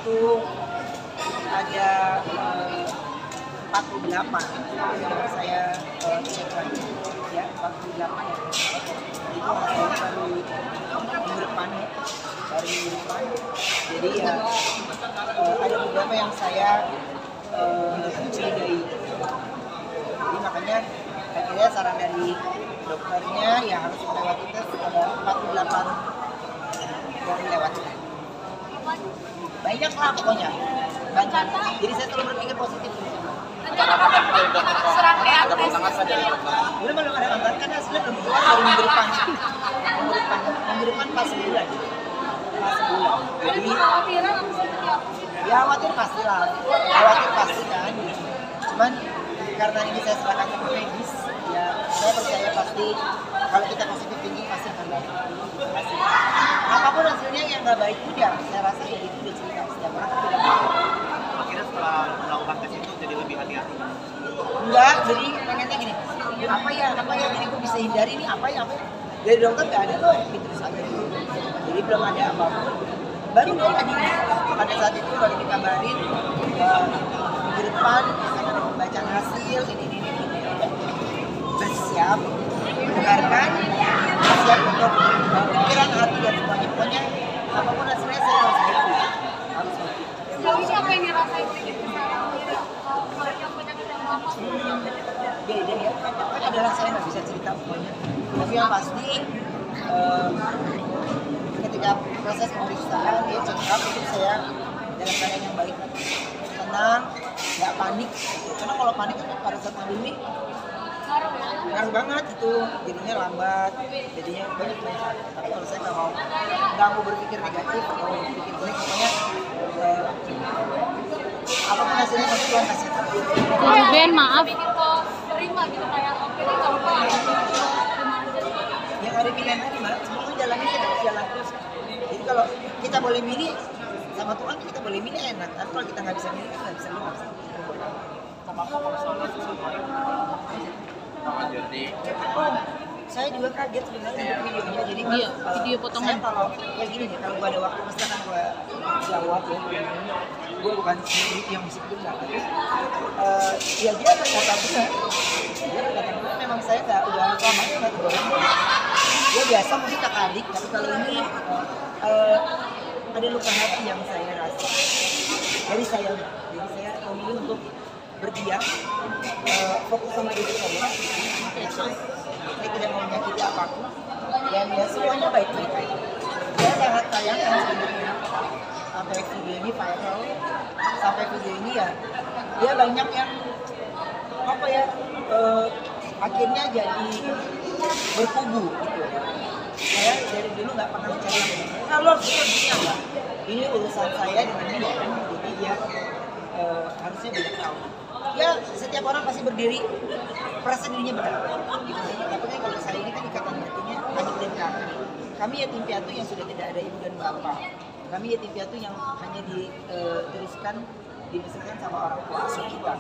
itu ada 48 yang saya cek lagi ya, 48 ya. Itu hasilnya baru minggu depan ya, baru minggu depan. Jadi ya ada beberapa yang saya curigai. Jadi makanya akhirnya saran dari dokternya ya harus melewati tes, ada 48 yang dilewatkan. Banyak lah pokoknya, banyak. Jadi saya selalu berpikir positif. Belum ada kabar karena hasilnya belum keluar, baru minggu depan. Minggu depan pas sebulan. Jadi ya khawatir pasti lah, khawatir pasti kan. Cuman karena ini saya serahkan ke medis, ya saya percaya pasti kalau kita positif tinggi pasti akan baik. Pasti. Apapun hasilnya yang nggak baik pun ya saya rasa ya itu udah cerita setiap orang tidak baik. Akhirnya setelah melakukan tes itu jadi lebih hati-hati. Enggak, jadi pengennya gini, apa ya jadi gue bisa hindari ini apa ya. Dari dokter nggak ada kok, gitu saja. Jadi belum ada apapun. Baru deh tadi pada saat itu baru dikabarin minggu depan akan ada pembacaan hasil ini. Bersiap, mendengarkan, siap untuk pikiran hati dan semuanya. Pokoknya apapun hasilnya saya harus happy. Harus happy. Lalu siapa yang ngerasain begitu kalau yang penyakit yang lama? Beda ya, kan adalah saya nggak bisa cerita pokoknya. Tapi yang pasti ketika proses pemeriksaan dia check up itu saya dalam keadaan yang baik, tenang, nggak panik. Karena kalau panik kan pada saat pandemi ngaruh banget itu, jadinya lambat, jadinya banyak. Tapi kalau saya nggak mau berpikir negatif, nggak mau berpikir jelek, pokoknya apapun hasilnya pasti Tuhan kasih tahu. Ben maaf. Terima gitu kayak oke ini gampang. Yang ada pilihan tadi mbak, semua jalannya kita harus jalan terus. Jadi kalau kita boleh milih sama Tuhan kita boleh milih enak, tapi kalau kita nggak bisa milih kita nggak bisa milih. Sama apa kalau soalnya sama jadi Saya juga kaget sebenarnya untuk videonya, jadi video potongan. saya kalau kayak gini nih, kalau gua ada waktu pasti akan gua jawab ya. Gua bukan sendiri yang mesti bilang, tapi ya dia berkata benar. Memang saya udah lama nggak goreng. Dia biasa mungkin kakak adik, tapi kalau ini ada luka hati yang saya rasa dari saya. Jadi saya memilih untuk berdiam, fokus sama diri saya. Saya tidak mau menyakiti apapun, dan ya semuanya baik-baik aja. Saya sangat sayangkan sebenarnya sampai video ini viral, sampai video ini ya dia banyak yang apa ya akhirnya jadi berkubu gitu. Saya dari dulu nggak pernah percaya kalau kita enggak, ini urusan saya dengan dia, jadi dia harusnya banyak tahu. Ya setiap orang pasti berdiri merasa dirinya benar gitu. Tapi kan kalau saya ini kan ikatan batinnya adik dan kakak. Kami yatim piatu yang sudah tidak ada ibu dan bapak. Kami yatim piatu yang hanya diteruskan dibesarkan sama orang tua asuh kita.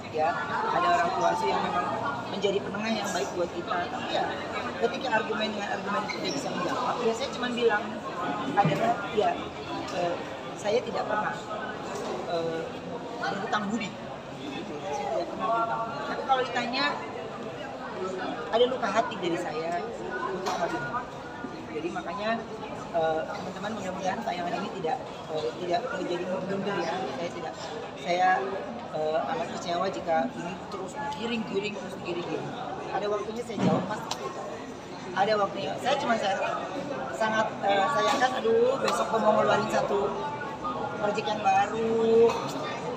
Ya, ada orang tua asuh yang memang menjadi penengah yang baik buat kita. Tapi ya ketika argumen dengan argumen itu tidak bisa menjawab, ya saya cuma bilang adalah ya saya tidak pernah berhutang budi. Tapi kalau ditanya ada luka hati dari saya untuk hal ini. Jadi makanya teman-teman mudah-mudahan tayangan ini tidak menjadi blunder ya. Saya amat kecewa jika ini terus digiring. Ada waktunya saya jawab pasti. Ada waktunya. Saya sangat sayangkan. Besok mau ngeluarin satu proyek yang baru.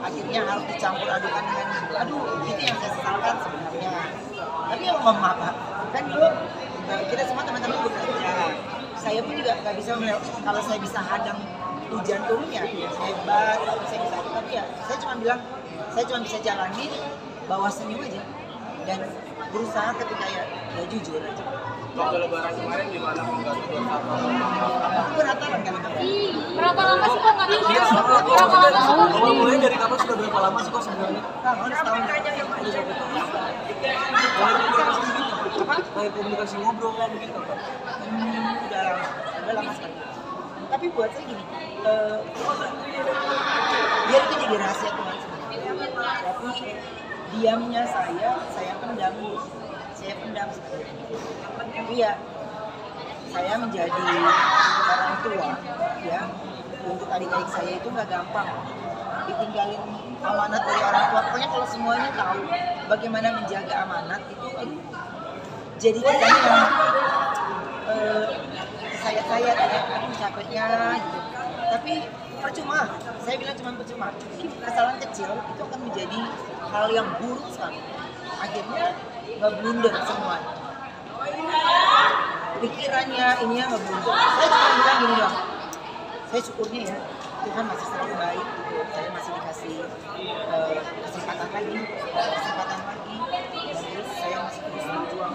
Akhirnya harus dicampur adukan dengan itu yang saya sesalkan sebenarnya. Tapi ya mohon maaf kan dulu kita semua teman-teman bekerja. Saya pun juga nggak bisa kalau saya bisa hadang hujan turun ya hebat. Saya bisa, tapi ya saya cuma bilang saya cuma bisa jalani bawa senyum aja dan berusaha ketika ya jujur aja. waktu lebaran kemarin gimana mengganti Aku beratalan kan lebaran. Berapa lama sih kok nggak tahu? Iya, Berapa lama sih? Kalau mulai dari kapan sudah berapa lama sih kok sebenarnya? Udah setahun aja yang Kayak komunikasi ngobrol kan gitu kan? udah lama sekali. Tapi buat saya gini, biar itu jadi rahasia Tuhan sebenarnya. Tapi diamnya saya pendam sebenarnya. Tapi ya saya menjadi orang tua ya, untuk adik-adik saya itu nggak gampang ditinggalin amanat dari orang tua. Pokoknya kalau semuanya tahu bagaimana menjaga amanat itu, jadi kita yang saya capeknya gitu. Tapi percuma, saya bilang cuma percuma. Kesalahan kecil itu akan menjadi hal yang buruk sekali. Akhirnya ngeblunder semuanya. Pikirannya ini yang ngeblunder. Saya cuma bilang gini dong. Saya syukurnya ya, Tuhan masih selalu baik gitu. Saya masih dikasih kesempatan lagi. Dan terus saya masih terus berjuang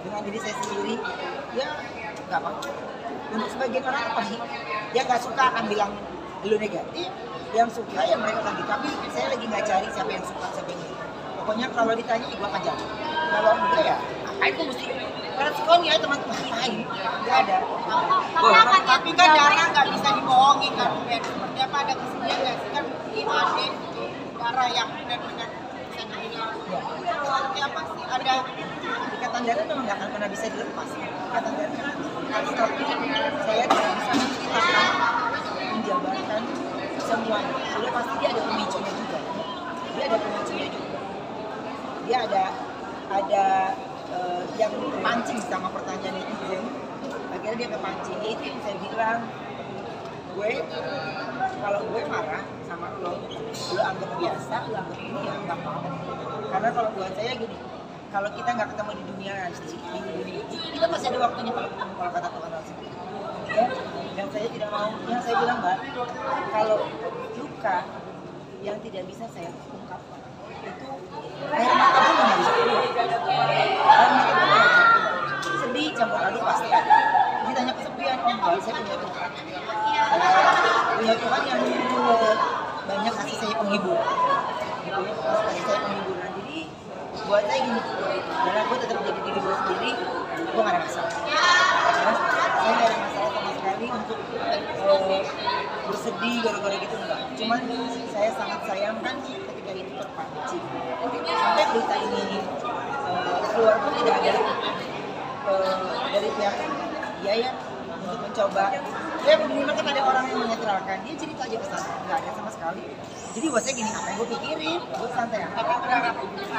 dengan diri saya sendiri. Ya nggak apa-apa. Untuk sebagian orang apa sih? Yang nggak suka akan bilang lu negatif. Yang suka ya mereka lagi. Tapi saya lagi nggak cari siapa yang suka, siapa yang gitu. Pokoknya kalau ditanya ya gue akan jawab. Kalau enggak ya, ngapain gue mesti respon ya teman-teman lain? Nggak ada. Tapi kan darah nggak bisa dibohongi kan, seperti apa, ada kesedihan nggak sih kan, mungkin ada darah yang benar-benar bisa dibilang seperti apa sih, ada Ikatan darah memang nggak akan pernah bisa dilepas. Ikatan darah tapi saya tidak bisa menceritakan, menjabarkan semuanya. Sudah pasti dia ada pemicunya juga. Dia ada yang pancing sama pertanyaan netizen. Akhirnya dia kepancing. Itu yang saya bilang, kalau gue marah sama lo anggap biasa, lo anggap ini ya nggak apa-apa. Karena kalau buat saya gini, kalau kita nggak ketemu di dunia nanti, di dunia kita masih ada waktunya kalau ketemu, kalau kata Tuhan langsung. Ya, dan saya tidak mau, yang saya bilang Mbak, kalau luka yang tidak bisa saya ungkapkan itu air mata pun nggak bisa keluar. Air mata pun nggak bisa keluar. Sedih campur aduk pasti ada. Ditanya kesepian, enggak, saya punya Tuhan. Punya Tuhan yang banyak kasih saya penghiburan. Gitu ya, kasih saya penghiburan. Jadi buat saya gini, karena gue tetap jadi diri gue sendiri, gue nggak ada masalah. Ya, saya nggak ada masalah sama sekali untuk bersedih gara-gara gitu, enggak. Cuman saya sangat sayangkan ketika itu terpancing. Sampai berita ini keluar pun tidak ada dari pihak dia ya untuk mencoba. Ya minimal kan ada orang yang menetralkan, dia cerita aja pesan, nggak ada sama sekali. Jadi buat saya gini, apa yang gue pikirin, gue santai aja. Berdamai gitu.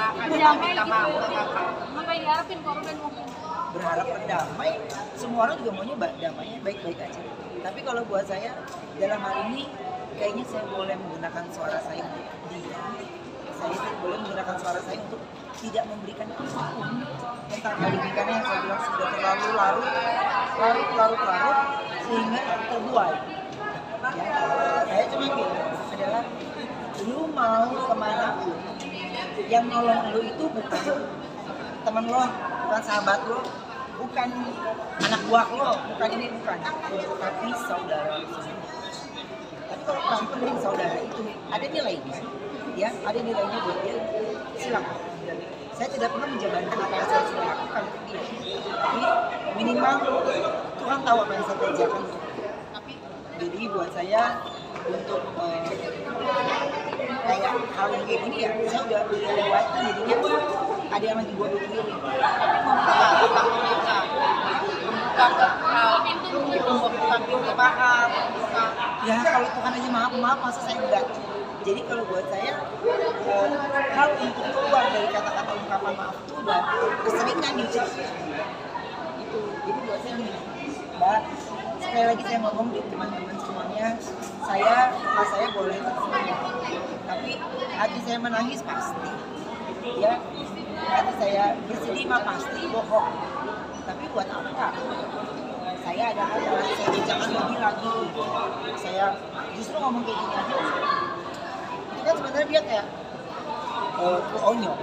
Apa yang diharapin korban mungkin? Berharap berdamai, semua orang juga maunya damainya baik-baik aja. Tapi kalau buat saya, dalam hal ini kayaknya saya boleh menggunakan suara saya untuk diam. Saya boleh menggunakan suara saya untuk tidak memberikan apapun tentang hal ini, karena yang saya bilang sudah terlalu larut sehingga terbuai. Ya, saya cuma bilang adalah lu mau kemana pun, yang nolong lu itu bukan teman lo, bukan sahabat lo, bukan anak buah lo, bukan ini, bukan, tapi saudara lo. Tapi kalau kamu penting saudara itu ada nilainya, ya, ada nilainya buat dia, silakan. Saya tidak pernah menjabarkan apa yang saya sudah lakukan untuk dia, tapi minimal Tuhan tahu apa yang saya kerjakan. Tapi jadi buat saya untuk kayak hal yang kayak gini ya, saya udah lewati, jadinya ada yang lagi gue pikirin. Ya kalau Tuhan aja maaf, masa saya enggak. Jadi kalau buat saya hal untuk keluar dari kata-kata ungkapan maaf itu udah keseringan diucap. Itu. Jadi buat saya gini, Mbak, sekali lagi saya ngomong di teman-teman semuanya, saya boleh tersenyum, tapi hati saya menangis pasti, ya, hati saya bersedih mah pasti bohong. Tapi buat apa? Saya ada hal yang saya jangan lebih lagi. Saya justru ngomong kayak gini aja. Itu kan sebenarnya dia kayak onyo,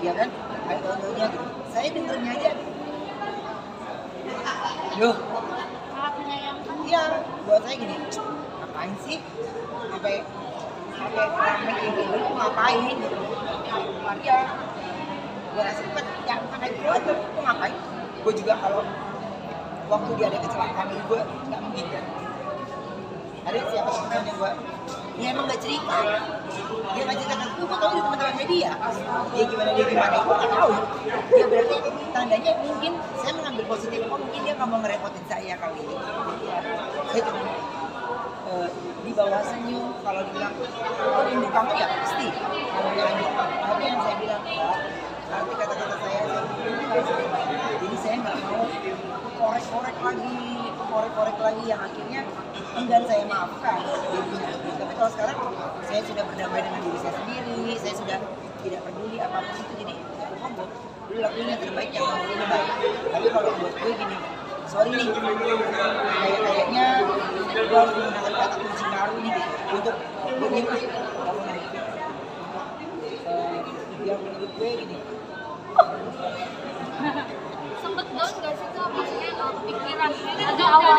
ya kan? Kayak onyonya gitu. Saya dengernya aja. Loh, iya, buat saya gini, ngapain sih? Sampai ramai kayak gini, ngapain gitu? Maria, gue rasa bukan, ya bukan kayak gue aja, gue ngapain? Gue juga kalau waktu dia ada kecelakaan ini gue nggak menghindar. Ada siapa yang gue, dia emang gak cerita. Dia gak cerita ke gue tau di teman-teman media. Dia gimana, gue gak tahu. Ya berarti tandanya mungkin saya mengambil positif, oh mungkin dia gak mau ngerepotin saya kali ini. Saya cuma di bawah senyum, kalau dibilang, oh rindu kamu ya pasti. Tapi yang saya bilang, Mbak, nanti kata-kata saya jadi saya nggak mau korek-korek lagi yang akhirnya enggan saya maafkan. Tapi kalau sekarang saya sudah berdamai dengan diri saya sendiri, saya sudah tidak peduli apapun itu, jadi cukup dulu lakuin yang terbaik yang mau terbaik. Tapi kalau buat gue gini, sorry nih, kayaknya gue harus menggunakan kata kunci baru nih untuk bernyukup. Yang menurut gue gini, sempet down gak sih tuh maksudnya kepikiran ada awal